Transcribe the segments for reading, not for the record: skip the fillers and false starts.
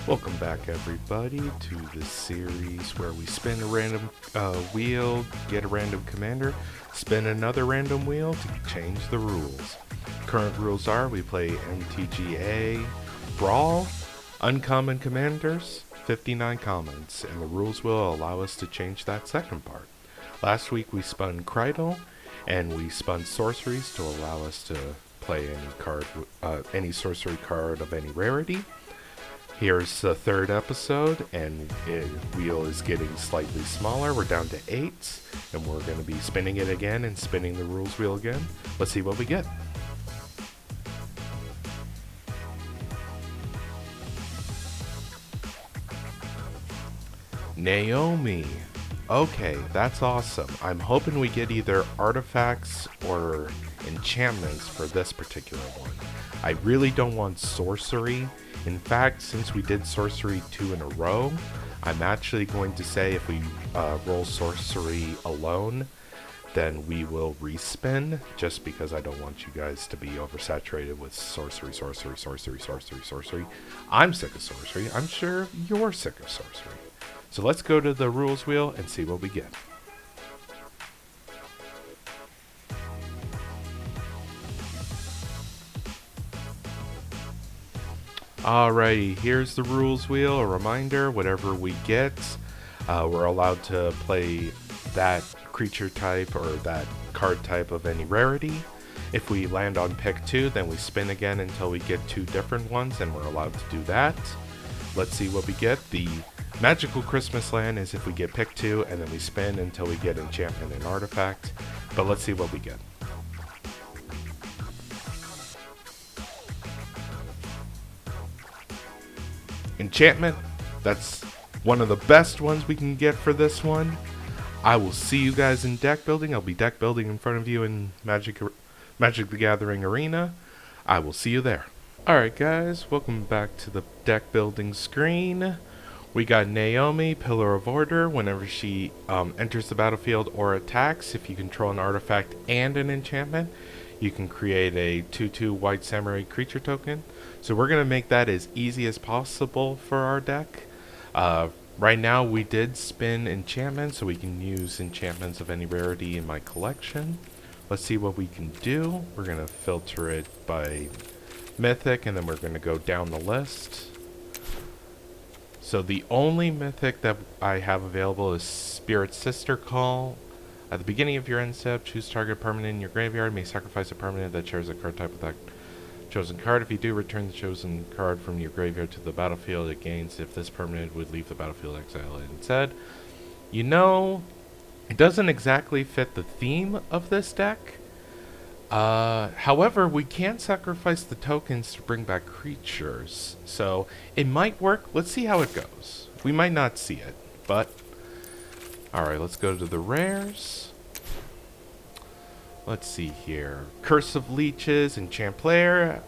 Welcome back, everybody, to the series where we spin a random wheel, get a random commander, spin another random wheel to change the rules. Current rules are we play MTGA Brawl, uncommon commanders, 59 commons, and the rules will allow us to change that second part. Last week we spun Cridle, and we spun sorceries to allow us to play any sorcery card of any rarity. Here's the third episode, and the wheel is getting slightly smaller. We're down to 8, and we're going to be spinning it again and spinning the rules wheel again. Let's see what we get. Nayomi. Okay, that's awesome. I'm hoping we get either artifacts or enchantments for this particular one. I really don't want sorcery. In fact, since we did sorcery 2 in a row, I'm actually going to say if we roll sorcery alone, then we will respin, just because I don't want you guys to be oversaturated with sorcery. I'm sick of sorcery. I'm sure you're sick of sorcery. So let's go to the rules wheel and see what we get. Alrighty, here's the rules wheel. A reminder, whatever we get, we're allowed to play that creature type or that card type of any rarity. If we land on pick 2, then we spin again until we get 2 different ones, and we're allowed to do that. Let's see what we get. The magical Christmas land is if we get pick 2, and then we spin until we get enchantment and artifact. But let's see what we get. Enchantment, that's one of the best ones we can get for this one. I will see you guys in deck building. I'll be deck building in front of you in Magic the Gathering Arena. I will see you there. Alright guys, welcome back to the deck building screen. We got Nayomi, Pillar of Order. Whenever she enters the battlefield or attacks, if you control an artifact and an enchantment, you can create a 2/2 white samurai creature token. So we're going to make that as easy as possible for our deck. Right now we did spin enchantments, so we can use enchantments of any rarity in my collection. Let's see what we can do. We're going to filter it by mythic, and then we're going to go down the list. So the only mythic that I have available is Spirit Sister Call. At the beginning of your end step, choose target permanent in your graveyard. May sacrifice a permanent that shares a card type with that chosen card. If you do, return the chosen card from your graveyard to the battlefield. It gains if this permanent would leave the battlefield, exile it instead. You know, it doesn't exactly fit the theme of this deck. However, we can sacrifice the tokens to bring back creatures. So it might work. Let's see how it goes. We might not see it, but alright, let's go to the rares. Let's see here. Curse of Leeches, enchant player.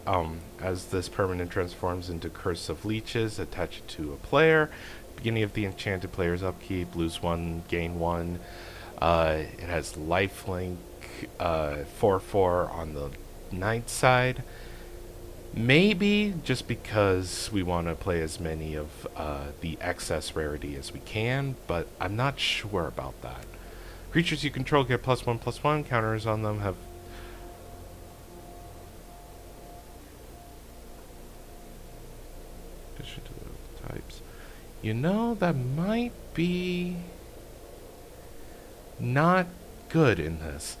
As this permanent transforms into Curse of Leeches, attach it to a player. Beginning of the enchanted player's upkeep, lose 1, gain 1. It has lifelink, 4/4 on the night side. Maybe just because we want to play as many of the excess rarity as we can, but I'm not sure about that. Creatures you control get +1/+1. Counters on them have addition to the types. You know, that might be not good in this.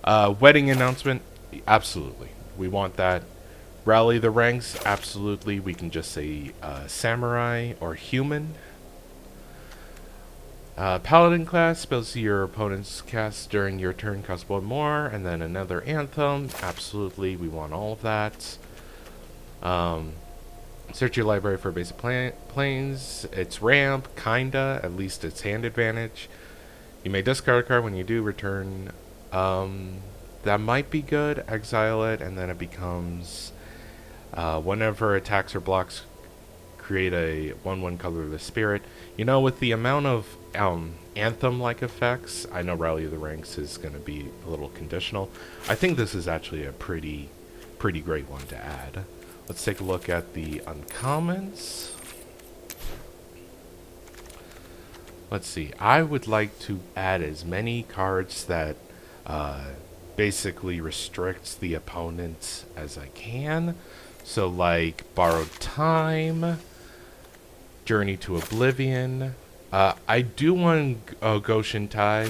Wedding announcement, absolutely. We want that. Rally the ranks, absolutely. We can just say samurai or human. Paladin class, spells your opponent's cast during your turn cost 1 more, and then another anthem, absolutely, we want all of that. Search your library for basic planes, it's ramp, kinda, at least it's hand advantage. You may discard a card when you do return, that might be good, exile it, and then it becomes, whenever attacks or blocks, create a 1/1 colorless spirit. You know, with the amount of anthem-like effects, I know Rally of the Ranks is going to be a little conditional. I think this is actually a pretty great one to add. Let's take a look at the uncommons. Let's see. I would like to add as many cards that uh, basically restricts the opponent as I can. So like Borrowed Time, Journey to Oblivion. I do want Goshen Tai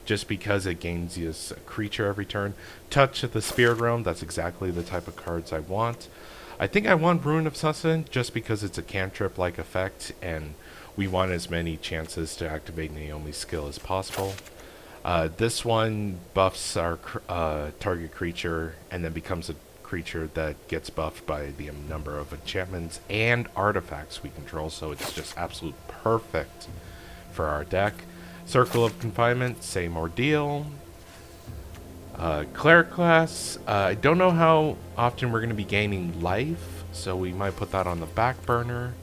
just because it gains you a creature every turn. Touch of the Spirit Realm, that's exactly the type of cards I want. I think I want Ruin of Sussman just because it's a cantrip-like effect, and we want as many chances to activate Nayomi's skill as possible. This one buffs our target creature and then becomes a creature that gets buffed by the number of enchantments and artifacts we control, so it's just absolute perfect for our deck. Circle of Confinement, same ordeal. Cleric class, I don't know how often we're going to be gaining life, so we might put that on the back burner.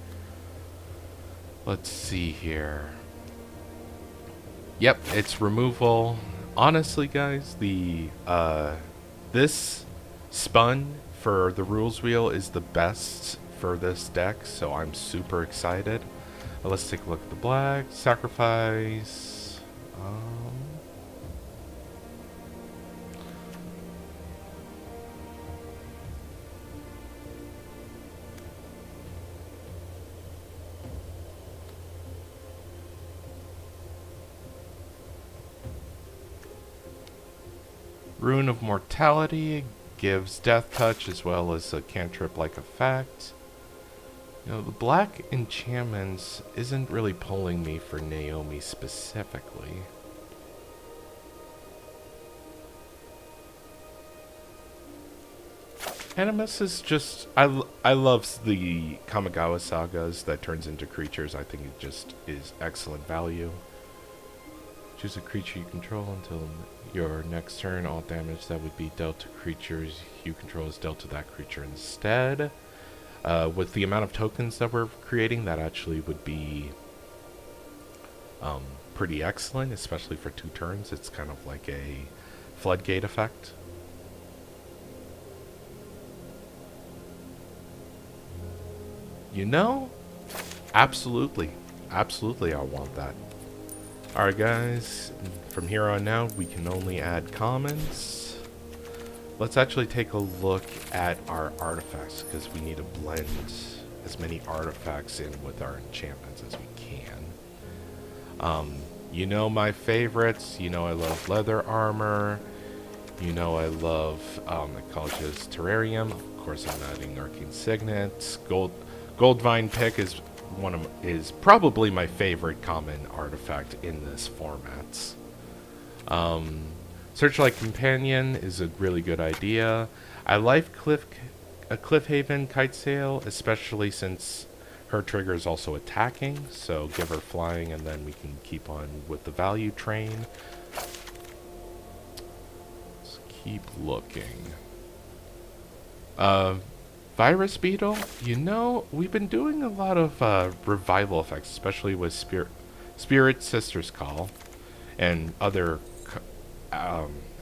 Let's see here. Yep, it's removal. Honestly, guys, the this spun for the rules wheel is the best for this deck, so I'm super excited. Let's take a look at the black. Sacrifice. Rune of Mortality gives Death Touch as well as a cantrip-like effect. You know, the black enchantments isn't really pulling me for Nayomi specifically. Animus is just... I love the Kamigawa sagas that turns into creatures. I think it just is excellent value. Choose a creature you control until your next turn. All damage that would be dealt to creatures you control is dealt to that creature instead. With the amount of tokens that we're creating, that actually would be pretty excellent, especially for 2 turns. It's kind of like a floodgate effect. You know, absolutely. Absolutely, I want that. Alright guys, from here on out we can only add commons. Let's actually take a look at our artifacts, because we need to blend as many artifacts in with our enchantments as we can. You know my favorites. You know I love leather armor. You know I love Ecologia's Terrarium. Of course I'm adding Arcane Signets. Goldvine Pick is probably my favorite common artifact in this format. Searchlight Companion is a really good idea. I like Cliffhaven Kite Sail, especially since her trigger is also attacking, so give her flying and then we can keep on with the value train. Let's keep looking. Virus Beetle, you know, we've been doing a lot of revival effects, especially with Spirit Sister's Call and other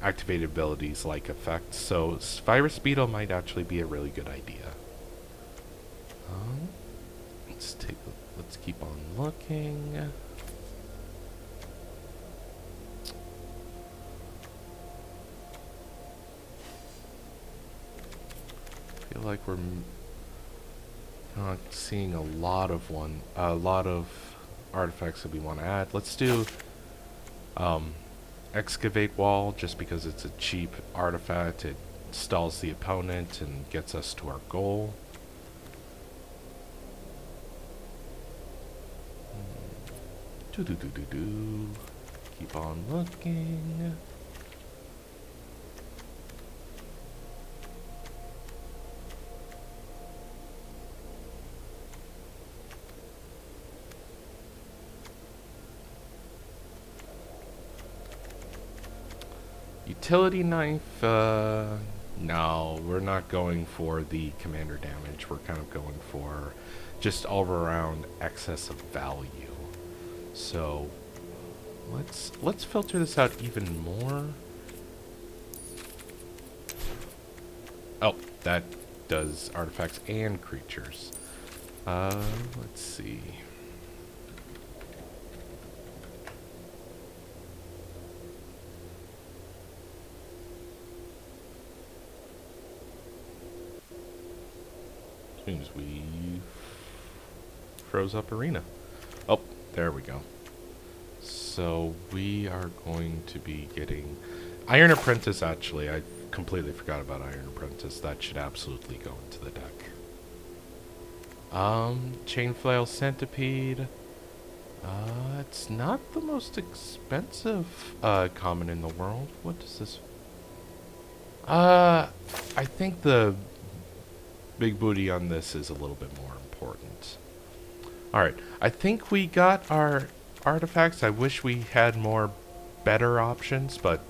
activated abilities like effects, so Virus Beetle might actually be a really good idea. Let's keep on looking. I feel like we're not seeing a lot of artifacts that we want to add. Let's do Excavate Wall, just because it's a cheap artifact. It stalls the opponent and gets us to our goal. Keep on looking. Utility Knife, no, we're not going for the commander damage. We're kind of going for just all around excess of value. So let's filter this out even more. Oh, that does artifacts and creatures. Let's see. soon as we froze up arena. Oh, there we go. So we are going to be getting Iron Apprentice. Actually, I completely forgot about Iron Apprentice. That should absolutely go into the deck. Chain Flail Centipede. It's not the most expensive common in the world. What does this? I think the big booty on this is a little bit more important. Alright, I think we got our artifacts. I wish we had more better options, but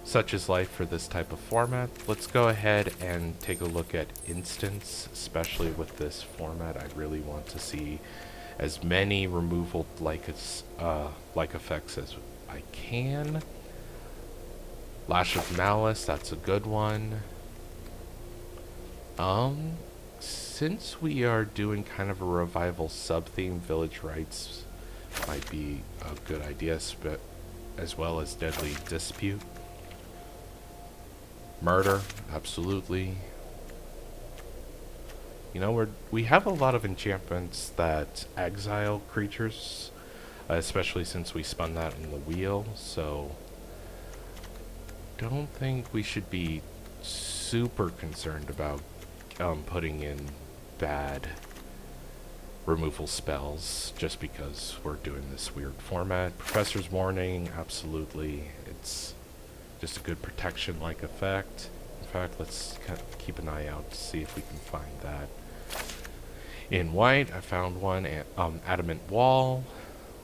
such is life for this type of format. Let's go ahead and take a look at instants, especially with this format. I really want to see as many removal like effects as I can. Lash of Malice, that's a good one. Since we are doing kind of a revival sub-theme, Village Rites might be a good idea, as well as Deadly Dispute. Murder, absolutely. You know, we have a lot of enchantments that exile creatures, especially since we spun that in the wheel, so don't think we should be super concerned about putting in bad removal spells just because we're doing this weird format. Professor's Warning, absolutely. It's just a good protection-like effect. In fact, let's keep an eye out to see if we can find that. In white, I found one, Adamant Wall.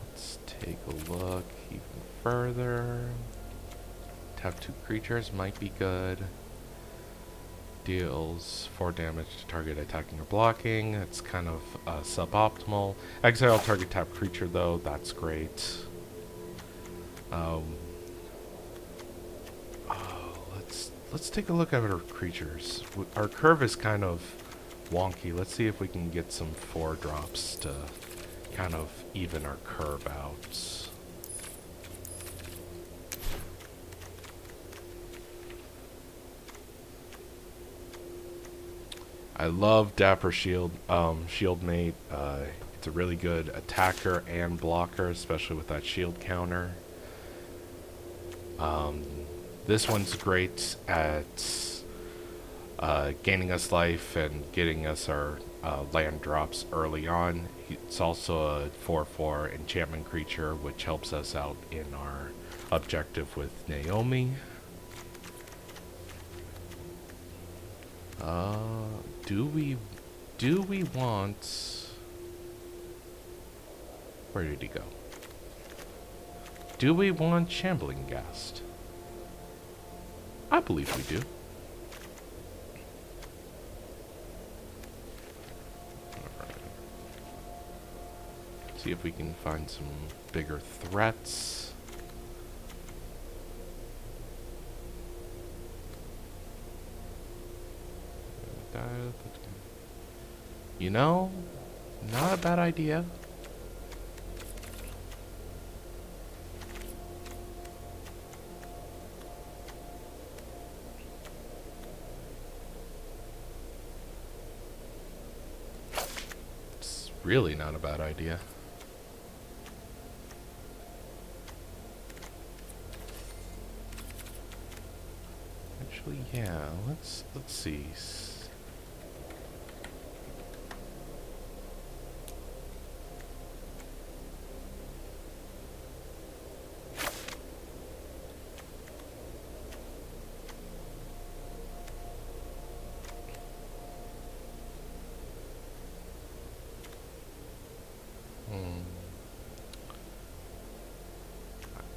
Let's take a look even further. Tap 2 creatures might be good. Deals 4 damage to target attacking or blocking. It's kind of suboptimal. Exile target tap creature though, that's great. Let's take a look at our creatures. Our curve is kind of wonky. Let's see if we can get some 4 drops to kind of even our curve out. I love Dapper Shieldmate. It's a really good attacker and blocker, especially with that shield counter. This one's great at gaining us life and getting us our land drops early on. It's also a 4/4 enchantment creature, which helps us out in our objective with Nayomi. Do we want... Where did he go? Do we want Shambling Ghast? I believe we do. Alright. See if we can find some bigger threats. You know, not a bad idea. It's really not a bad idea. Actually, yeah, let's see.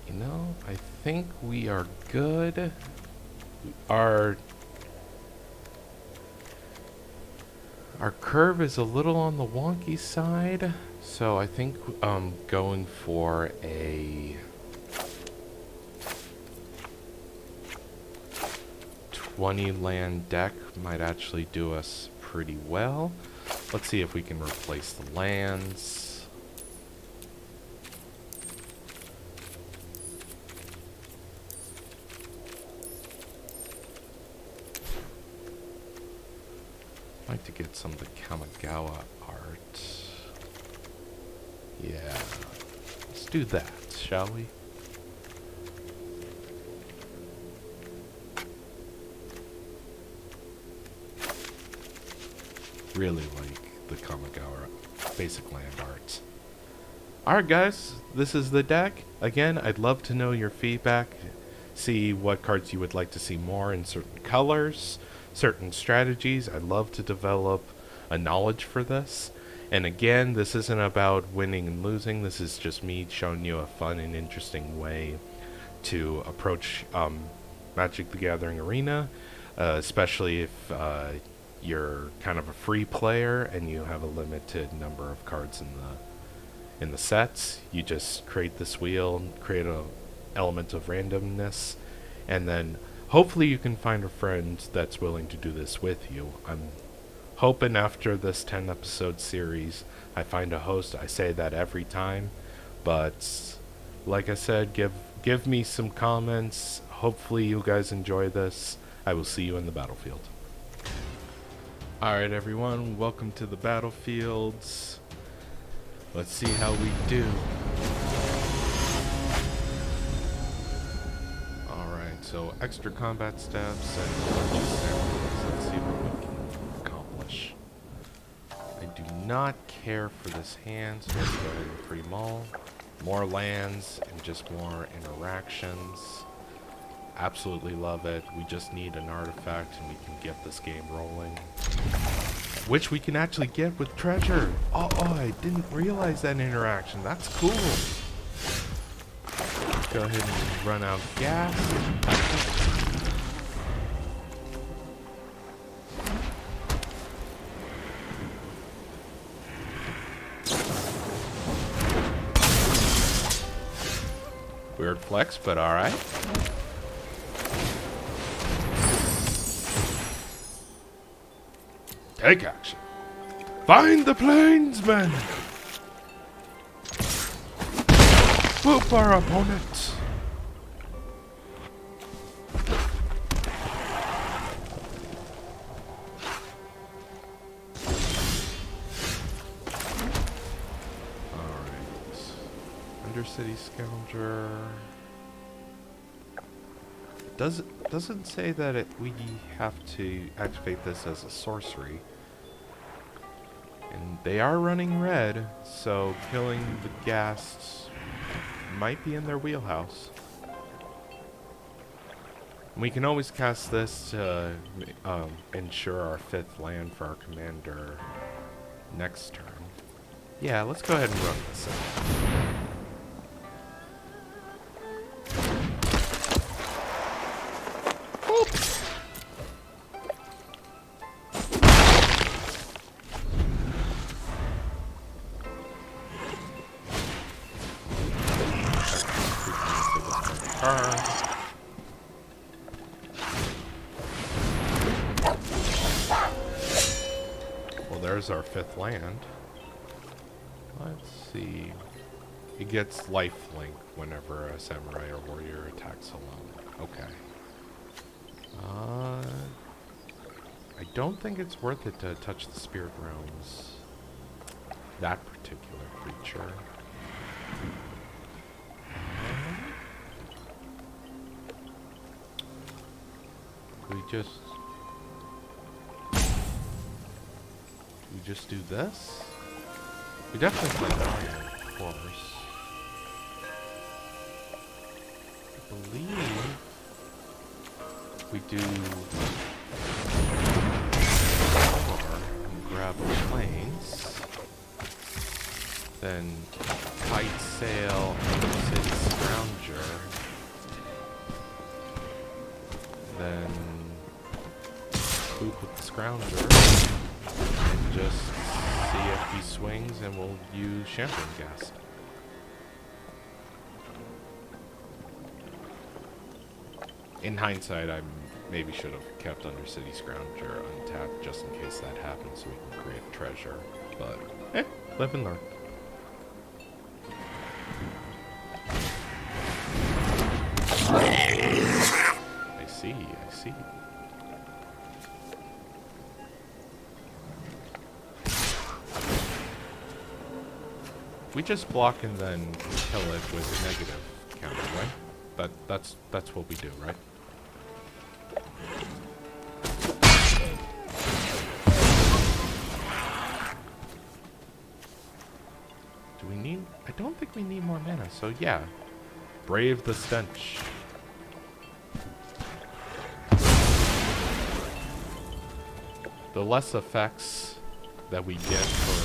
You know, I think we are good. Our curve is a little on the wonky side, so I think going for a 20 land deck might actually do us pretty well. Let's see if we can replace the lands. like to get some of the Kamigawa art. Yeah. Let's do that, shall we? Really like the Kamigawa basic land art. Alright guys, this is the deck. Again, I'd love to know your feedback. See what cards you would like to see more in certain colors, certain strategies. I'd love to develop a knowledge for this. And again, this isn't about winning and losing. This is just me showing you a fun and interesting way to approach Magic the Gathering Arena, especially if you're kind of a free player and you have a limited number of cards in the sets. You just create this wheel, create a element of randomness, and then hopefully you can find a friend that's willing to do this with you. I'm hoping after this 10 episode series I find a host. I say that every time, but like I said, give me some comments. Hopefully you guys enjoy this. I will see you in the battlefield. Alright everyone, welcome to the battlefields. Let's see how we do. Alright, so extra combat steps and let's see what we can accomplish. I do not care for this hand, so let's go ahead and pre-mull. More lands and just more interactions. Absolutely love it. We just need an artifact and we can get this game rolling. Which we can actually get with treasure. Oh, I didn't realize that interaction. That's cool. Go ahead and run out gas. Weird flex, but alright. Take action. Find the plainsmen. Whoop our opponent. Alright. Undercity Scourger. Doesn't say that we have to activate this as a sorcery. And they are running red, so killing the ghasts might be in their wheelhouse. We can always cast this to ensure our 5th land for our commander next turn. Yeah, let's go ahead and run this in. Well, there's our 5th land. Let's see. It gets lifelink whenever a samurai or warrior attacks alone. Okay. I don't think it's worth it to touch the spirit realms. That particular creature. We just do this? We definitely play Iron, of course. I believe we do four and grab the planes. Then kite sail and city scrounger. Then boop with the scrounger. And just see if he swings and we'll use Champagne Gas. In hindsight, I maybe should have kept Undercity Scrounger untapped just in case that happens so we can create treasure. But, live and learn. I see. We just block and then kill it with negative counter, right? That's what we do, right? Do we need... I don't think we need more mana, so yeah. Brave the stench. The less effects that we get for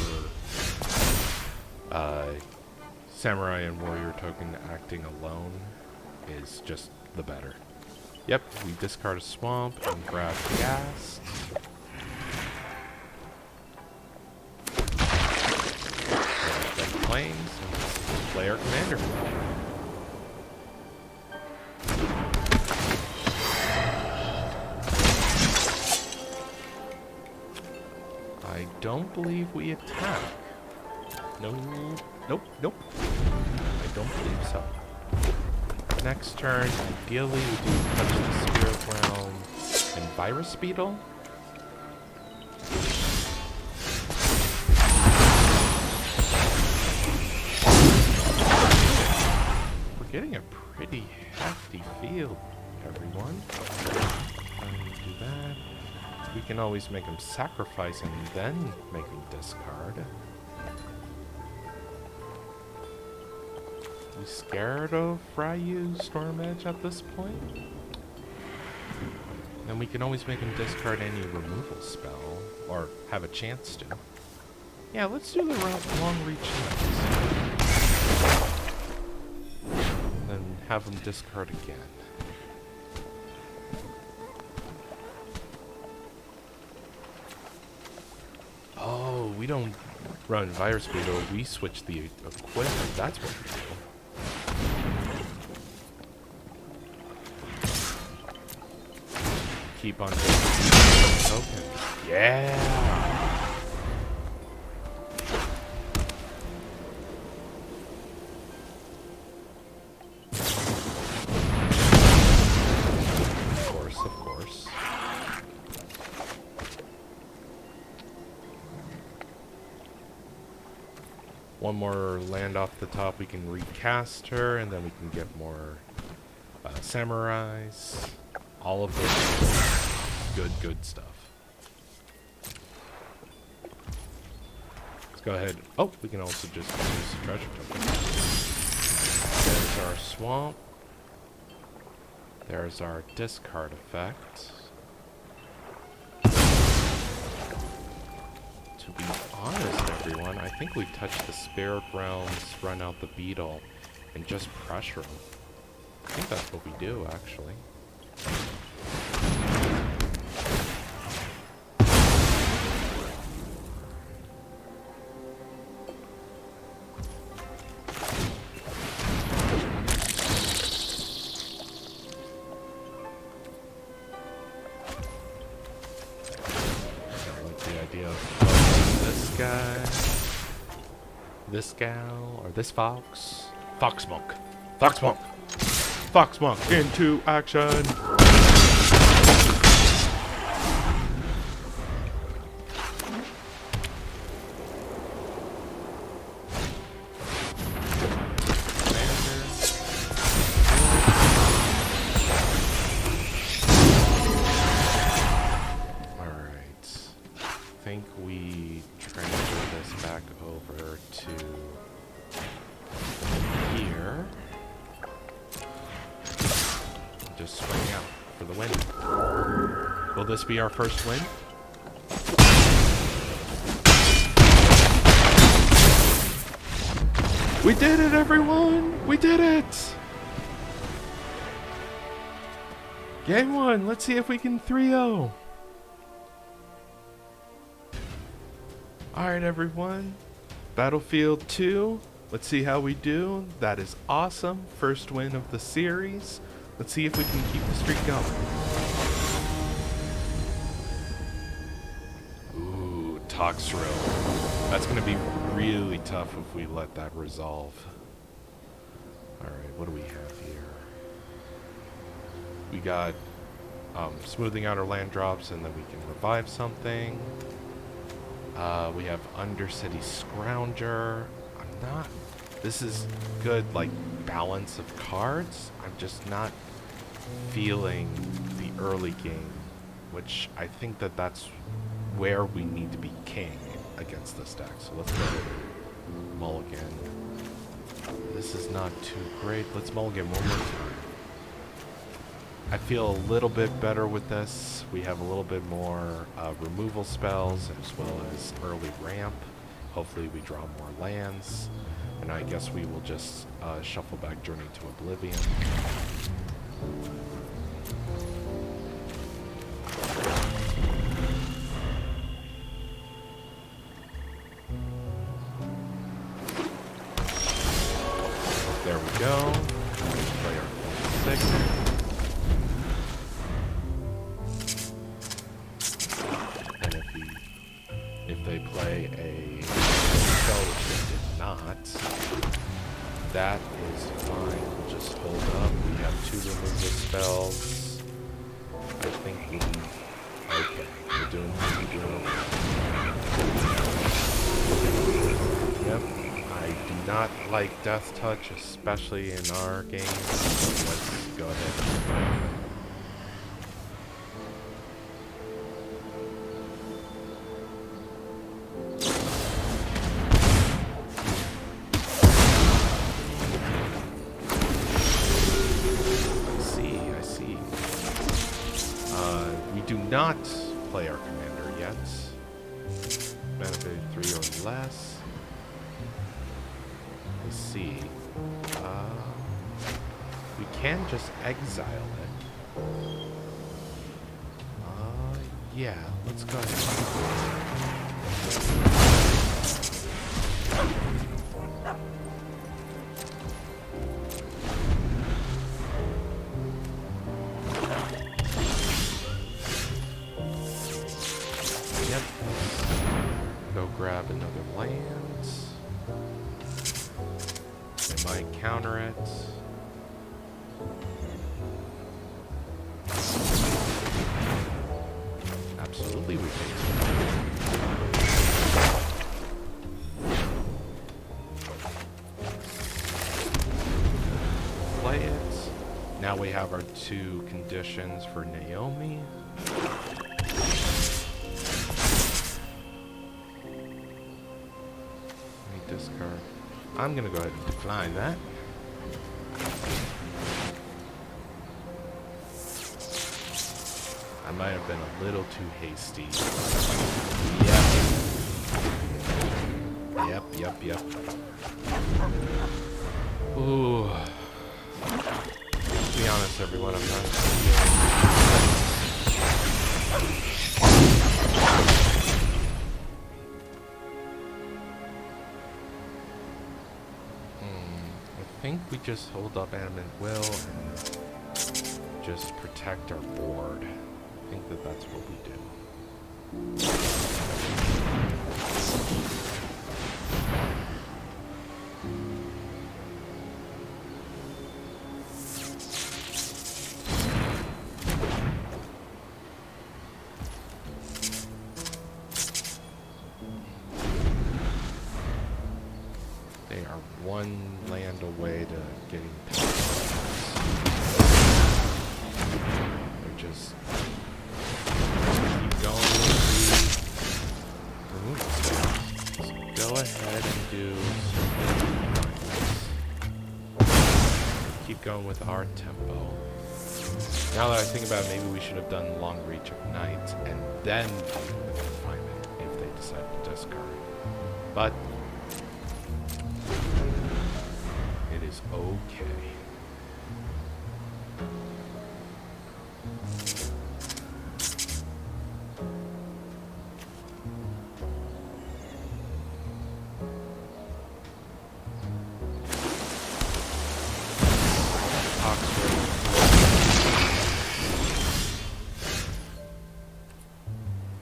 Samurai and Warrior token acting alone is just the better. Yep, we discard a swamp and grab gas. Planes and play our commander. I don't believe we attack. No, nope, nope. I don't believe so. Next turn, ideally we do touch the Spirit Realm and Virus Beetle. We're getting a pretty hefty field, everyone. Do that. We can always make him sacrifice and then make him discard. You scared of Ryu Storm Edge at this point? Then we can always make him discard any removal spell, or have a chance to. Yeah, let's do the long reach next. And then have him discard again. Oh, we don't run Virus Beetle, we switch the equipment, that's what we do. Keep on token. Yeah! Of course, of course. One more land off the top, we can recast her, and then we can get more samurais. All of this good stuff. Let's go ahead. Oh, we can also just use the treasure token. There's our swamp. There's our discard effect. To be honest, everyone, I think we touch the Spirit Realms, run out the Beetle, and just pressure them. I think that's what we do, actually. This gal, or this fox? Foxmonk. Foxmonk! Foxmonk into action! Will this be our first win? We did it, everyone! We did it! Game 1, let's see if we can 3-0. Alright, everyone. Battlefield 2. Let's see how we do. That is awesome. First win of the series. Let's see if we can keep the streak going. Ooh, Toxrill. That's going to be really tough if we let that resolve. Alright, what do we have here? We got smoothing out our land drops, and then we can revive something. We have Undercity Scrounger. I'm not This is good, like, balance of cards. I'm just not feeling the early game, which I think that that's where we need to be king against this deck. So let's go mulligan. This is not too great. Let's mulligan one more time. I feel a little bit better with this. We have a little bit more removal spells as well as early ramp. Hopefully we draw more lands. And I guess we will just shuffle back Journey to Oblivion. There we go. Play our 6. And if they play a spell which they did not, that is fine. We'll just hold up. We have 2 removal spells. I think we... Okay, we're doing Yep. I do not like Death Touch, especially in our game. Let's go ahead. I see. We do not play our commander yet. Benefit 3 or less. Let's see. We can just exile it. Yeah, let's go ahead. Yep. Go grab another land. They might counter it. Absolutely we can. Play it. Now we have our 2 conditions for Nayomi. Discard. I'm gonna go ahead and decline that. I might have been a little too hasty. Yep. Ooh. To be honest, everyone, I'm not. I think we just hold up Animate Will and just protect our board. I think that that's what we do. They are 1 land away to getting past. They're just keep going with the go ahead and do keep going with our tempo. Now that I think about it, maybe we should have done Long Reach of Night and then do the confinement if they decide to discard. But it is okay.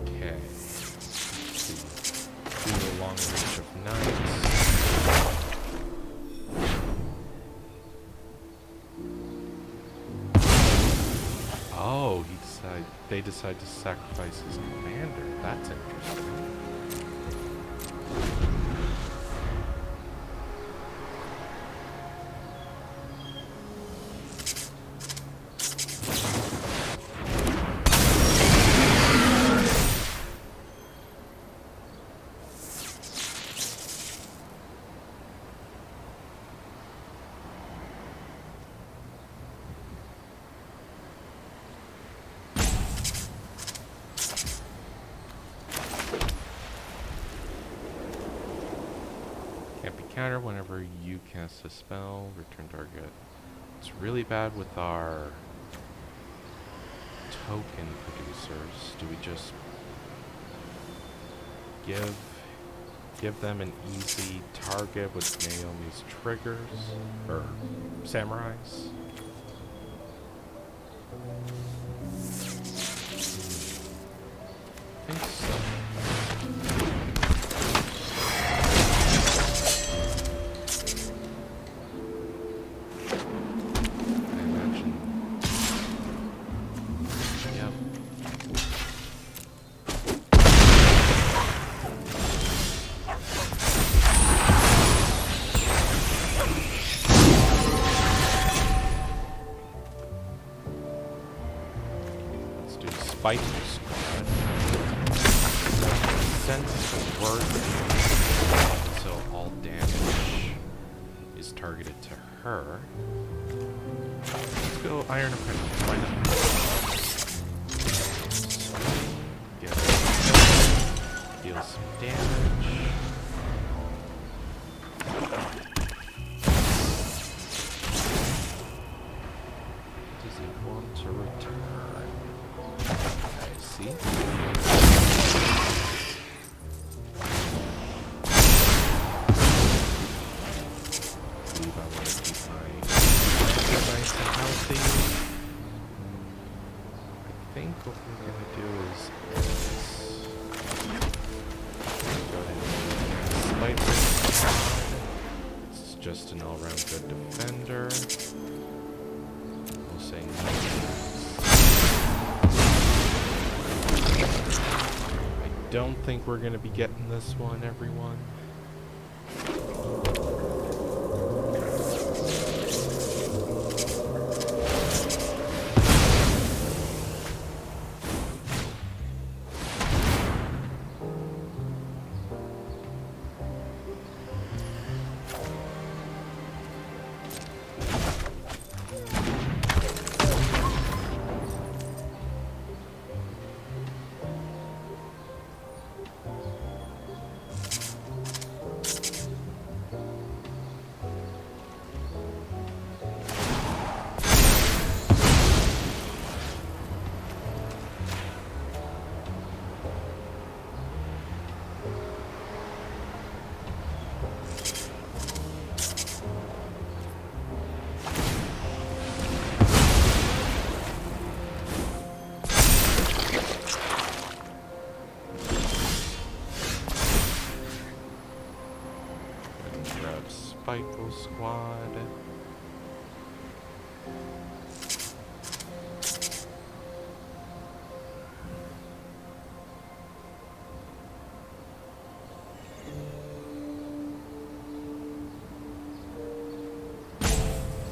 Okay. Do the Long Reach of Night. Oh, they decide to sacrifice his commander. That's interesting. counter whenever you cast a spell. Return target. It's really bad with our token producers. Do we just give them an easy target with Nayomi's triggers? Or samurais? I think so. I imagine. Yep. Let's do Spiteful Squad. Sense the word, so all damage is targeted to her. Let's go Iron Apprentice. Why not? Deal some damage. Does he want to return? I see. I want to keep my nice and healthy. I think what we're going to do is go ahead and Spiteful. This is just an all-round good defender. We'll say no. I don't think we're going to be getting this one, everyone. Spiteful Squad.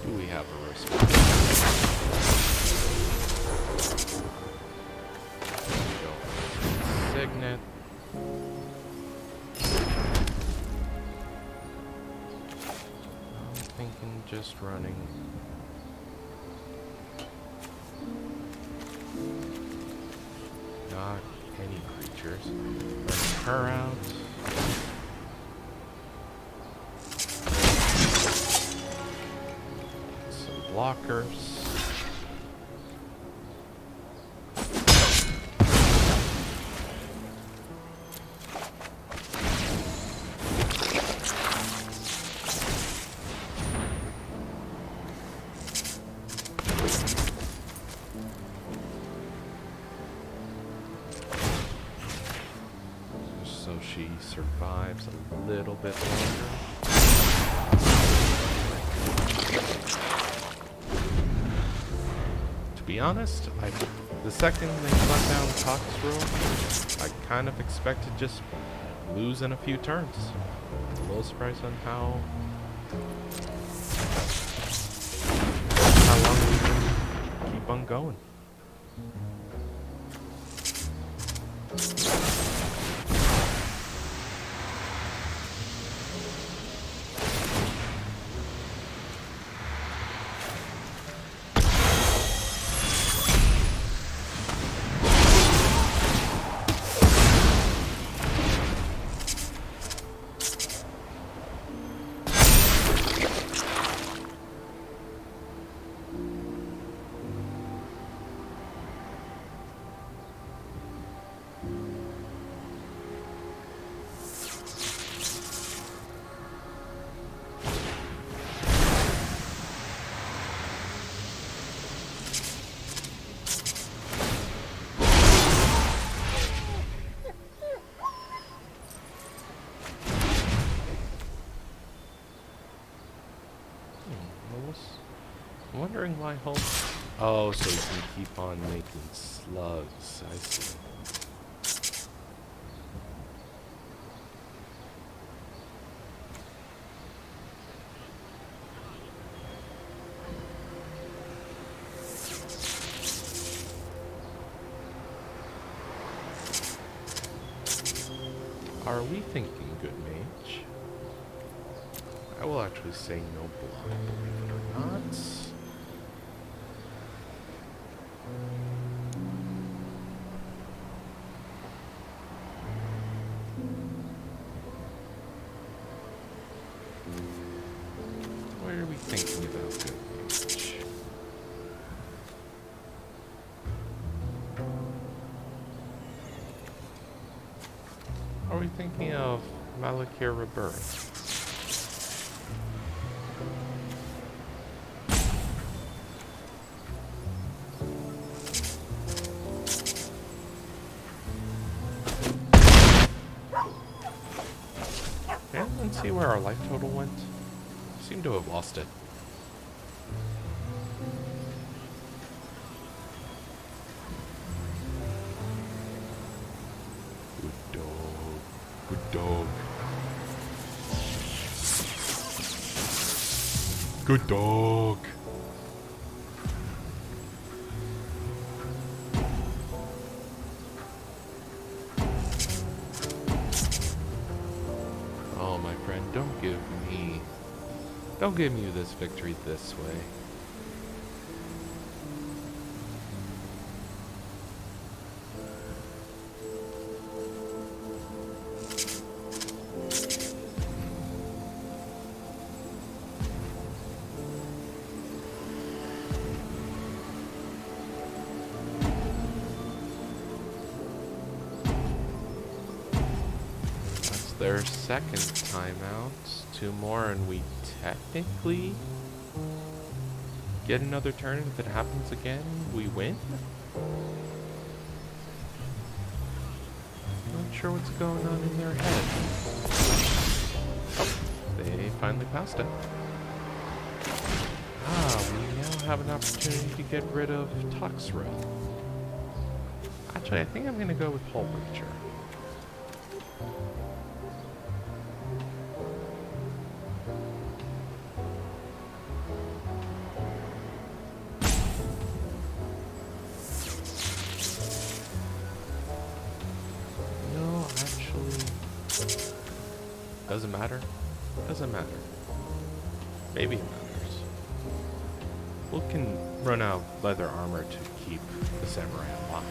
Do we have a response? Signet. Thinking just running. Not any creatures. Run her out. Some blockers. So she survives a little bit longer. To be honest, the second they shut down Cox's Room, I kind of expected just lose in a few turns. I'm a little surprised on how long we can keep on going. bring my home. Oh, so you can keep on making slugs. I see. Are we thinking good mage? I will actually say no block, believe it or not. What are we thinking about good mage? Are we thinking of Malakir Rebirth? Okay, let's see where our life total went. Seem to have lost it. Good dog. Good dog. Good dog. Oh, my friend, don't give me this victory this way. That's their second timeout. 2 more and we technically get another turn. If it happens again, we win. Not sure what's going on in their head. Oh, they finally passed it. Ah, we now have an opportunity to get rid of Toxra. Actually, I think I'm going to go with Hull Breacher. Doesn't matter. Doesn't matter. Maybe it matters. We can run out leather armor to keep the samurai alive.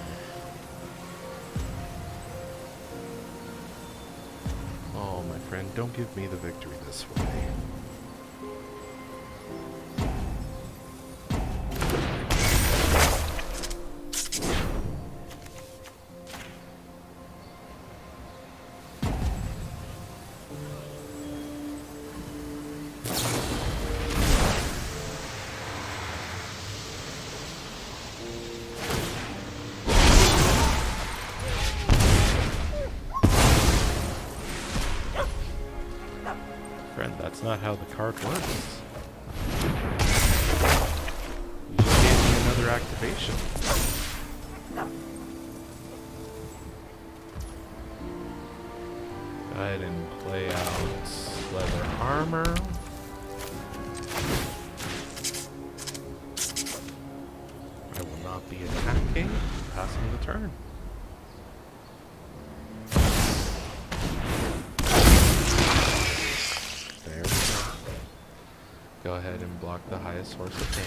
Oh, my friend, don't give me the victory this way. That's not how the card works. You just gave me another activation. Go ahead and play out leather armor. I will not be attacking, passing the turn. Go ahead and block the highest source of damage.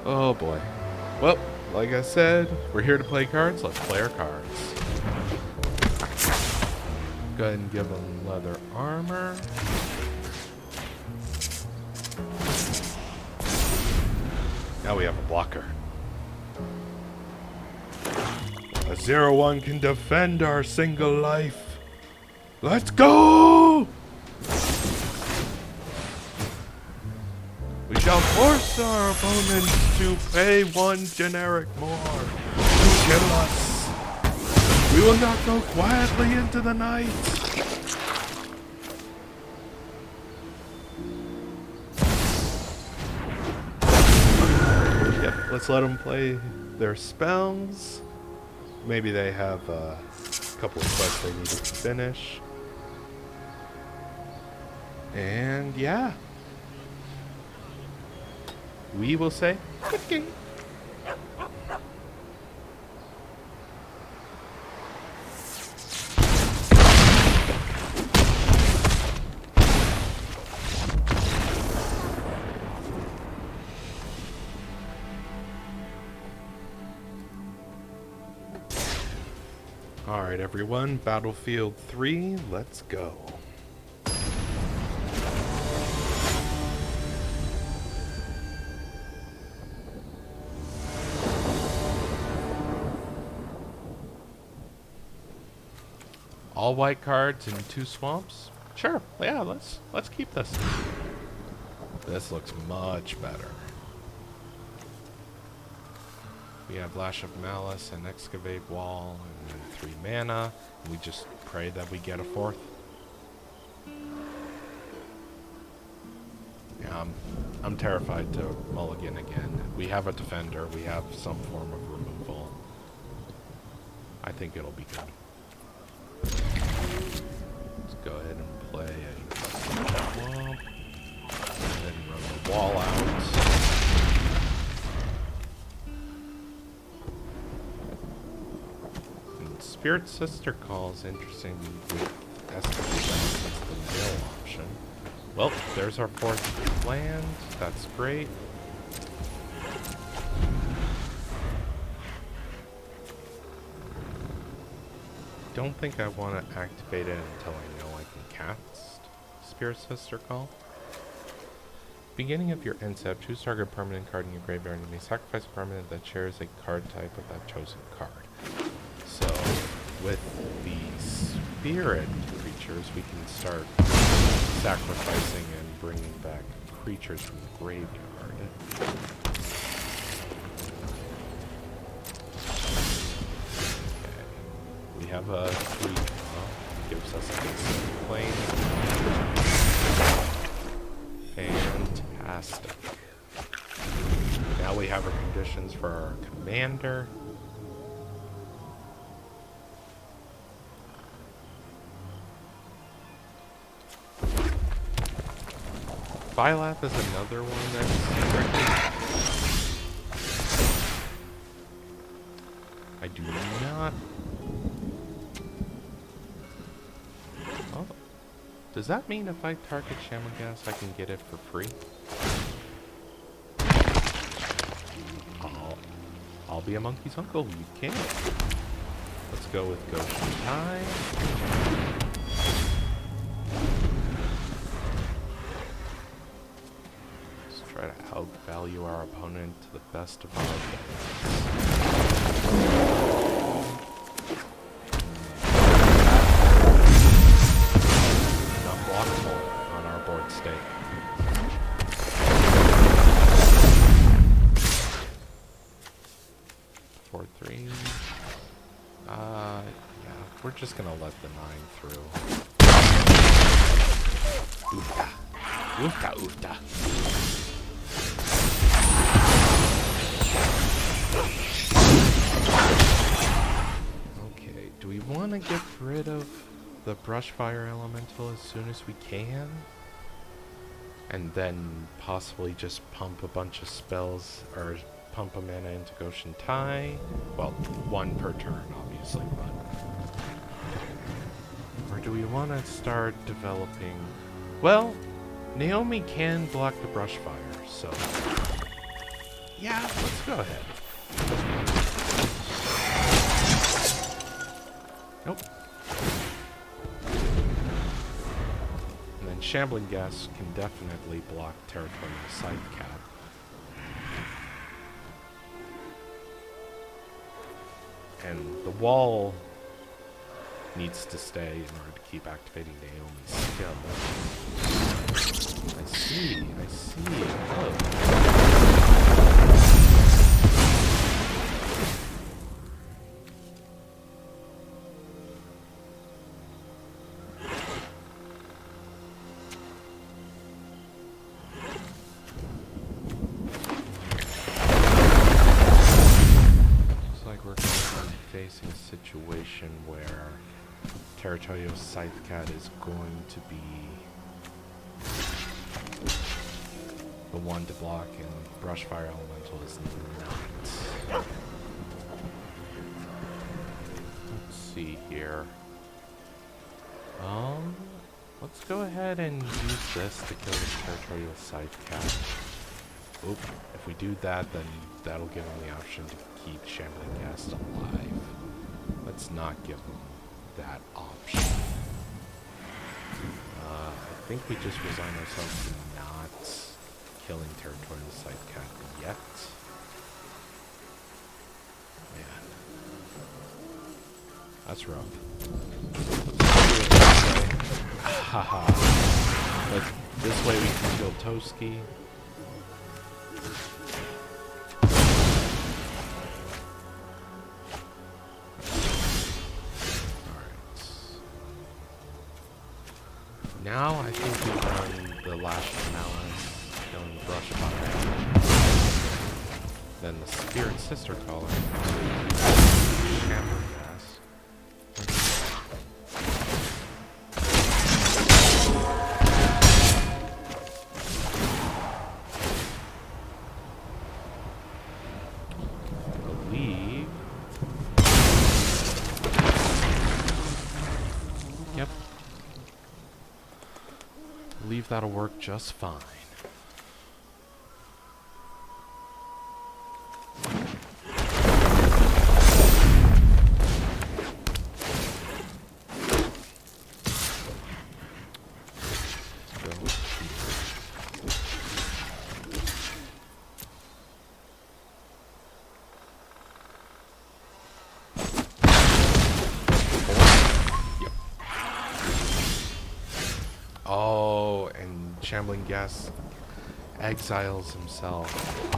Oh boy. Well, like I said, we're here to play cards. Let's play our cards. Go ahead and give them leather armor. Now we have a blocker. A 0-1 can defend our single life. Let's go! We shall force our opponents to pay one generic more to kill us. We will not go quietly into the night. Yep, let's let them play their spells. Maybe they have a couple of quests they need to finish. And yeah. We will say good game. Alright everyone, Battlefield 3, let's go. All white cards and 2 swamps? Sure, yeah, let's keep this. This looks much better. We have Lash of Malice and Excavate Wall and then 3 mana. We just pray that we get a 4th. Yeah, I'm terrified to mulligan again. We have a defender, we have some form of removal. I think it'll be good. Let's go ahead and play a swamp. And then run the wall out. And Spirit Sister Call is interesting with Escalation as the mill option. Well, there's our 4th land. That's great. Don't think I want to activate it until I know I can cast Spirit Sister Call. Beginning of your end step, choose target permanent card in your graveyard and you may sacrifice a permanent that shares a card type of that chosen card. So, with the spirit creatures, we can start sacrificing and bringing back creatures from the graveyard. We have a 3, gives us a decent plane. Fantastic. Now we have our conditions for our commander. Bylap is another one that's tricky. I do not... Oh. Does that mean if I target Shamangas, I can get it for free? I'll be a monkey's uncle. You can. Let's go with Goshen Time. Let's try to outvalue our opponent to the best of our abilities. Not blockable on our board state. Yeah, we're just gonna let the 9 through. Oofta. Oofta, oofta. Okay, do we want to get rid of the Brushfire Elemental as soon as we can? And then possibly just pump a bunch of spells, or pump a mana into Goshen Tai. Well, 1 per turn, obviously, but... Or do we want to start developing... Well, Nayomi can block the Brushfire, so... Yeah, let's go ahead. Nope. And then Shambling Gas can definitely block Territorial Scythe Cap. And the wall needs to stay in order to keep activating Naomi's skill. see. I see. Oh. Facing a situation where Territorial Scythecat is going to be the one to block, and Brushfire Elemental is not. Let's see here. Let's go ahead and use this to kill the Territorial Scythecat. Oop, if we do that, then that'll give him the option to keep Shambling Ghast alive. Let's not give him that option. I think we just resign ourselves to not killing Territorial Scythecat yet. Man. That's rough. Haha. But this way we can kill Toski. Now I think we run the Lash of Malice, killing Brushfire. Then the Spirit Sister Caller. Shambling Ghast. I believe. Yep. I believe that'll work just fine. Oh, and Shambling Ghast exiles himself.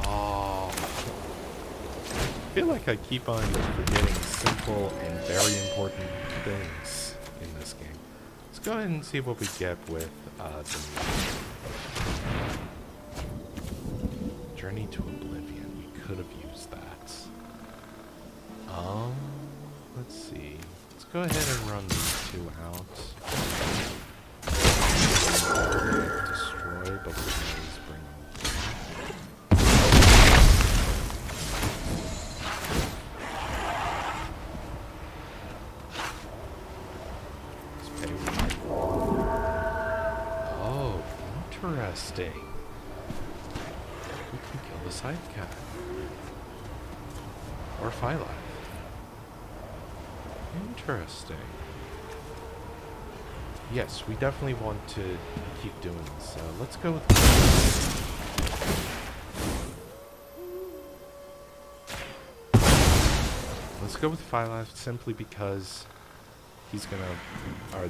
Oh. I feel like I keep on forgetting simple and very important things in this game. Let's go ahead and see what we get with the Journey to Oblivion. We could have used that. Let's see. Let's go ahead and run these two out. Destroy, but we can always bring them back. Oh, interesting. We can kill the Scythecat. Or Phylife. Interesting. Yes, we definitely want to keep doing this. So let's go with Phylife simply because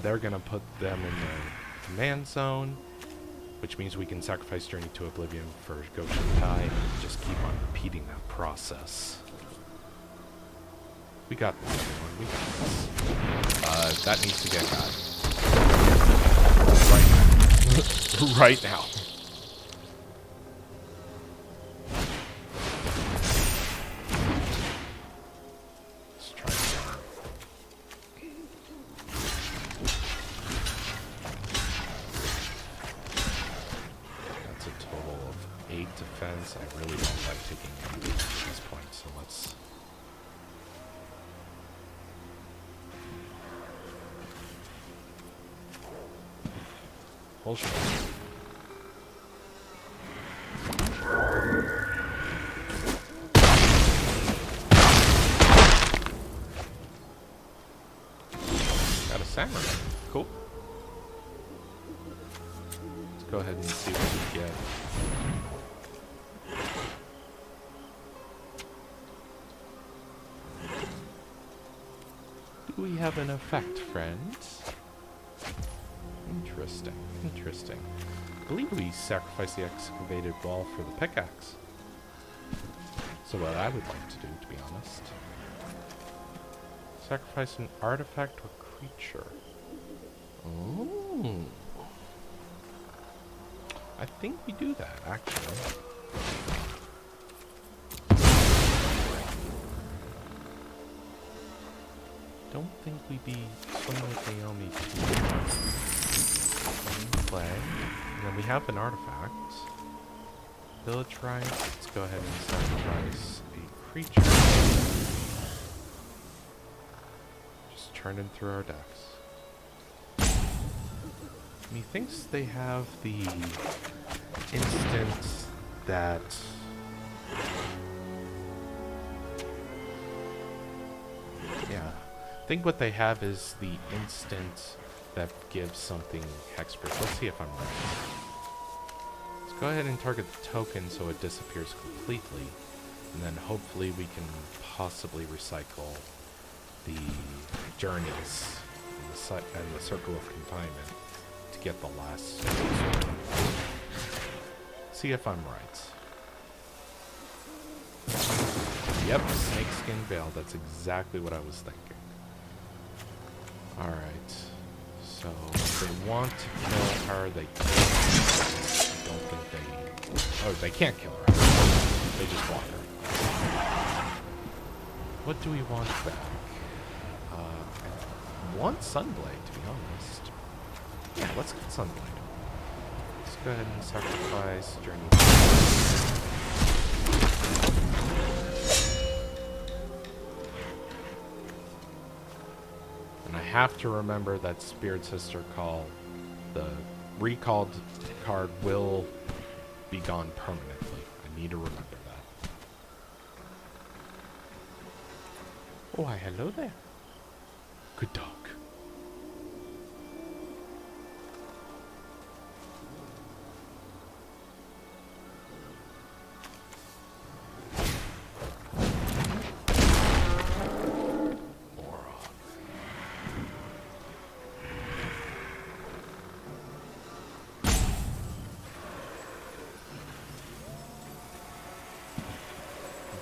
they're gonna put them in the command zone, which means we can sacrifice Journey to Oblivion for Goshen Tai and just keep on repeating that process. We got this, everyone. We got this. That needs to get got. Right now. Let's try again. That's a total of 8 defense. I really don't like taking damage at this point, so let's... Bullshit. Got a samurai. Cool. Let's go ahead and see what we get. Do we have an effect, friends? Interesting, interesting. believe we sacrificed the excavated wall for the pickaxe. So what I would like to do, to be honest. Sacrifice an artifact or creature. Oh. I think we do that, actually. Don't think we be swimming with Nayomi too much. Play. And then we have an artifact. Village rights. Let's go ahead and sacrifice a creature. Just churning through our decks. Methinks they have the instant that I think what they have is the instant that gives something hexproof. Let's see if I'm right. Let's go ahead and target the token so it disappears completely, and then hopefully we can possibly recycle the journeys and the circle of confinement to get the last. See if I'm right. Yep, snakeskin veil. That's exactly what I was thinking. Alright. So, if they want to kill her, they can. I don't think they... Oh, they can't kill her. They just want her. What do we want back? I want Sunblade, to be honest. Yeah, let's get Sunblade. Let's go ahead and sacrifice Journey. I have to remember that Spirit Sister call, the recalled card will be gone permanently. I need to remember that. Oh, hi, hello there. Good dog.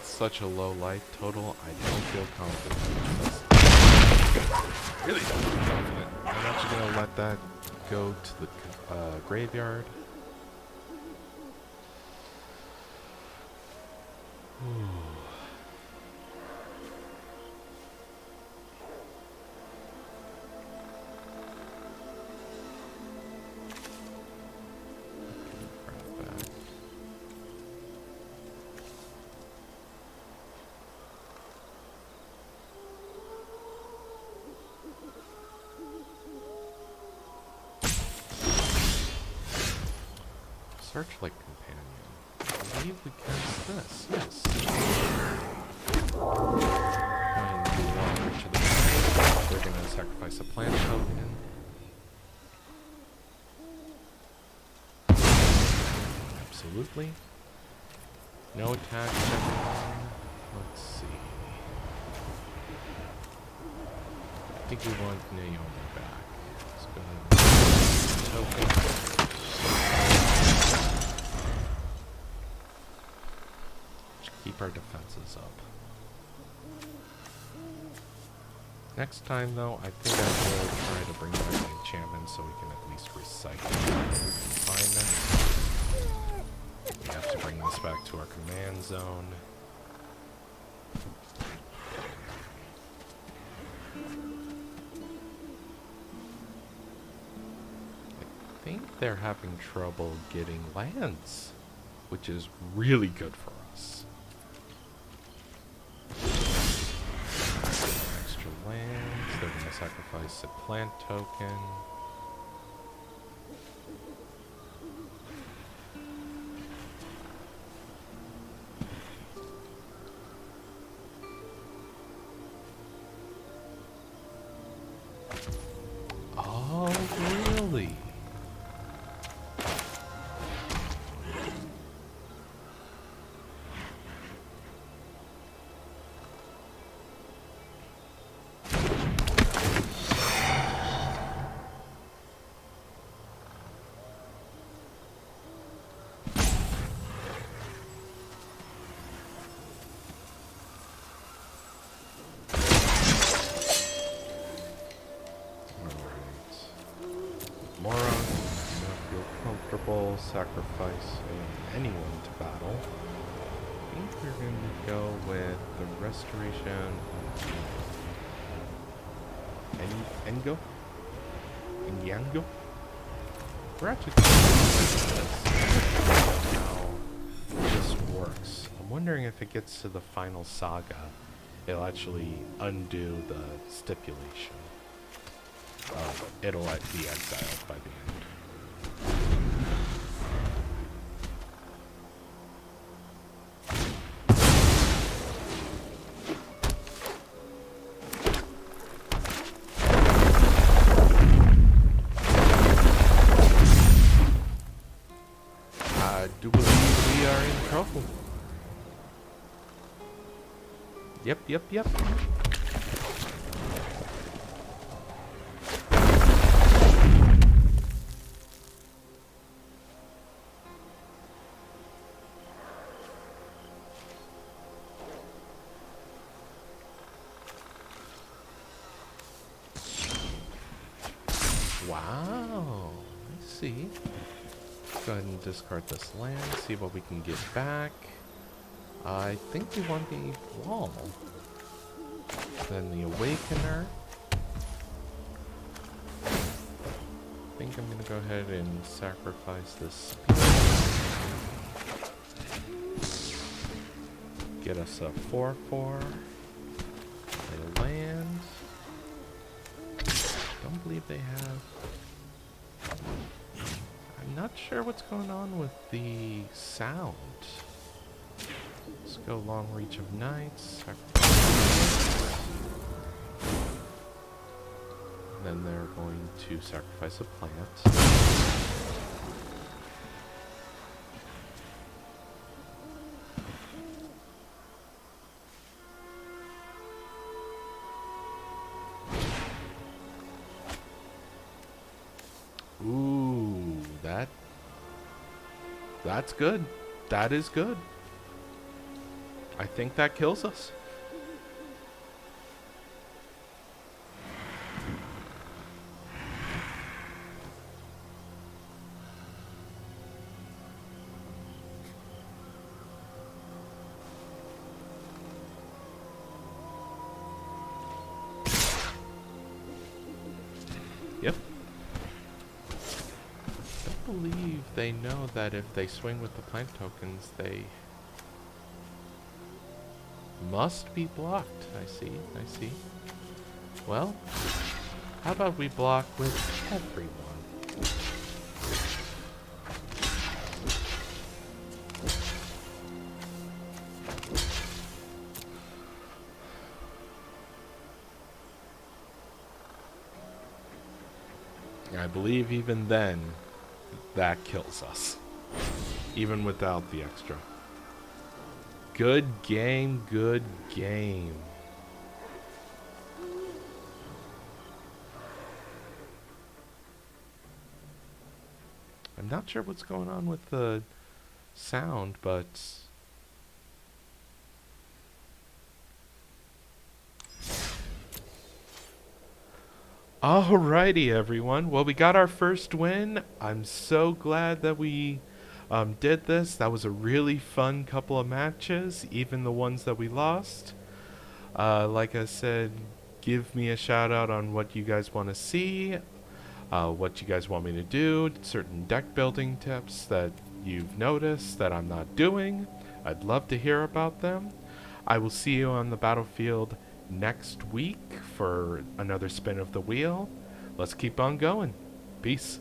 Such a low life total, I don't feel confident. Really don't feel confident. I'm actually gonna let that go to the graveyard. Searchlight companion. I believe we cast this. Yes. And we want to the we're gonna sacrifice a plant token. Absolutely. No attacks, everyone. Let's see. I think we want Nayomi back. Let's go ahead and token. Keep our defenses up. Next time, though, I think I will try to bring back an enchantment so we can at least recycle confinement. We have to bring this back to our command zone. I think they're having trouble getting lands, which is really good for us. Extra lands, they're going to sacrifice a plant token. Oh, really? sacrificing anyone to battle. I think we're going to go with the restoration of Engo? Yango? We're actually going to how this works. I'm wondering if it gets to the final saga, it'll actually undo the stipulation. It'll be exiled by the end. I do believe we are in trouble. Yep. Wow, I see. Go ahead and discard this land, see what we can get back. I think we want the wall. Then the Awakener. I think I'm gonna go ahead and sacrifice this spear. Get us a 4/4. A land. Don't believe they have. I'm not sure what's going on with the sound. Let's go Long Reach of Knights. Then they're going to sacrifice a plant. Ooh, that's good. That is good. I think that kills us. Yep. I believe they know that if they swing with the plant tokens, they must be blocked. I see. Well, how about we block with everyone? I believe even then, that kills us. Even without the extra. Good game, good game. I'm not sure what's going on with the sound, but alrighty, everyone. Well, we got our first win. I'm so glad that we did this. That was a really fun couple of matches, even the ones that we lost. Like I said, give me a shout out on what you guys want to see, what you guys want me to do, certain deck building tips that you've noticed that I'm not doing. I'd love to hear about them. I will see you on the battlefield next week for another spin of the wheel. Let's keep on going. Peace.